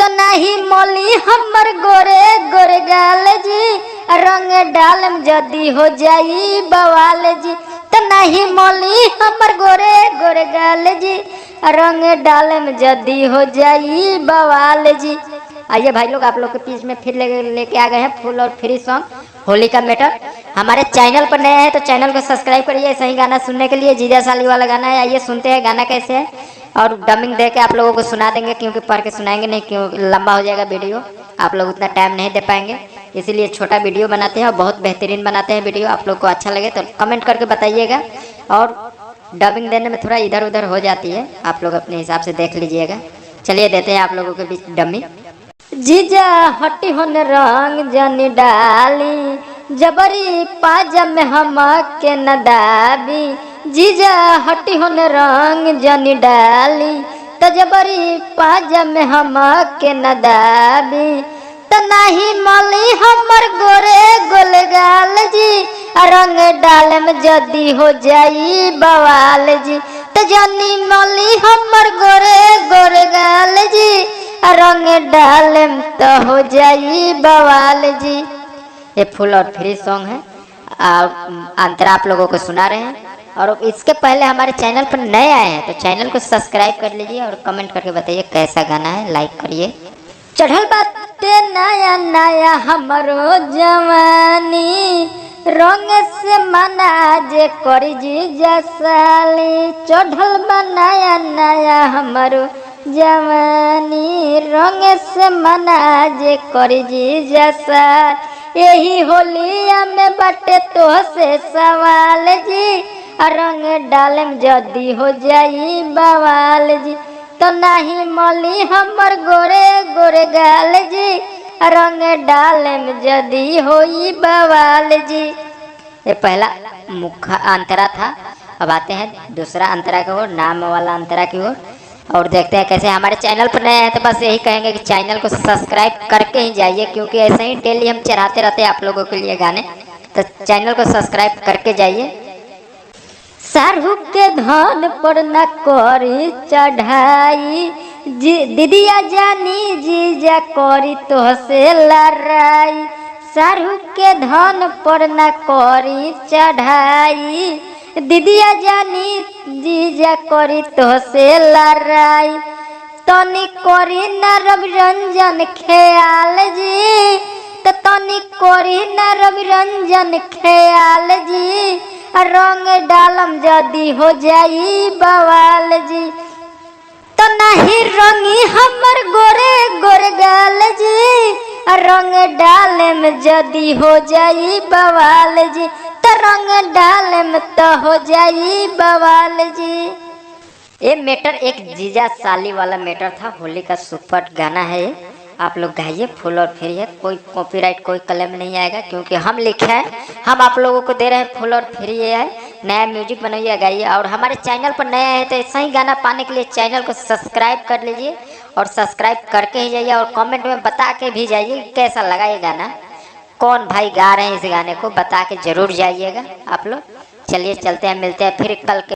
तो नहीं मोली हमर गोरे गोरे गाल जी, रंग डालम जदी हो जाई बवाल जी। तो नहीं मोली हमर गोरे गोरे गाल जी, रंग डालम जदी हो जाई बवाल जी। आइए भाई लोग, आप लोग के बीच में फिर लेके आ गए हैं फुल और फ्री सॉन्ग होली का मैटर। हमारे चैनल पर नए हैं तो चैनल को सब्सक्राइब करिए सही गाना सुनने के लिए। जीजा साली वाला गाना है, आइए सुनते हैं गाना कैसे है। और डबिंग दे के आप लोगों को सुना देंगे, क्योंकि पढ़ के सुनाएंगे नहीं, क्यों लंबा हो जाएगा वीडियो, आप लोग उतना टाइम नहीं दे पाएंगे। इसीलिए छोटा वीडियो बनाते हैं और बहुत बेहतरीन बनाते हैं वीडियो। आप लोग को अच्छा लगे तो कमेंट करके बताइएगा। और डबिंग देने में थोड़ा इधर उधर हो जाती है, आप लोग अपने हिसाब से देख लीजिएगा। चलिए देते हैं आप लोगों के बीच डमी। जीजा हटी होने रंग जनी डाली, जबरी पाजा में हम के न दाबी। जीजा हटी होने रंग जनी डाली, तो जबरी पाजा में हम के न दाबी। तो नहीं मली हमर गोरे गोल गाल जी, रंग डाल में जदी हो जाई बवाल जी। तो जनी मली हमर गोरे गोरे गाल जी, रंग डाल तो हो जाई बवाल जी। ये फुल और फ्री सॉन्ग है और अंतरा आप लोगों को सुना रहे हैं। और इसके पहले हमारे चैनल पर नए आए हैं तो चैनल को सब्सक्राइब कर लीजिए और कमेंट करके बताइए कैसा गाना है, लाइक करिए। चढ़ल बाटे नया नया हमरो जवानी, रंग से मना जे करी जीजा साली। चढ़ल बा नया नया हमरो जवानी, रंग से मना जे करी जीजा साली। यही होलिया में बटे तो से सवाल जी, रंग डालम जदी हो जाई बवाल जी। तो नहीं मोली हमर गोरे गोरे गाल जी, रंग डालम जदी होई बवाल जी। ये पहला मुख्य अंतरा था। अब आते हैं दूसरा अंतरा की ओर, नाम वाला अंतरा की ओर, और देखते हैं कैसे। हमारे चैनल पर नए हैं तो बस यही कहेंगे कि चैनल को सब्सक्राइब करके ही जाइए, क्योंकि ऐसे ही डेली हम चढ़ाते रहते हैं आप लोगों के लिए गाने। तो चैनल को सब्सक्राइब करके जाइए। सारू के धन पर न करी चढ़ाई, दीदिया जानी जीजा करी तो से लड़ाई। सारू के धन पर न करी चढ़ाई, दीदिया जानी जीजा करी तो से लड़ाई। तनी करी न रवि रंजन ख्याल जी, तो तनी करी न रवि रंजन ख्याल जी, रंग डालम जदी हो जाई बवाल जी। तो नहीं रंगी हमर गोरे गोरे गाल जी, रंग डाले में जदी हो जाई बवाल जी। तो रंग डाले में तो हो जाई बवाल जी। ये मैटर एक जीजा साली वाला मैटर था, होली का सुपर गाना है ये। आप लोग गाइए, फुल और फ्री है, कोई कॉपीराइट कोई क्लेम नहीं आएगा, क्योंकि हम लिखे हैं, हम आप लोगों को दे रहे हैं। फुल और फ्री है, नया म्यूजिक बनाइए गाइए। और हमारे चैनल पर नए हैं तो ऐसा ही गाना पाने के लिए चैनल को सब्सक्राइब कर लीजिए और सब्सक्राइब करके ही जाइए। और कमेंट में बता के भी जाइए कैसा लगा ये गाना, कौन भाई गा रहे हैं इस गाने को, बता के जरूर जाइएगा आप लोग। चलिए चलते हैं, मिलते हैं फिर कल के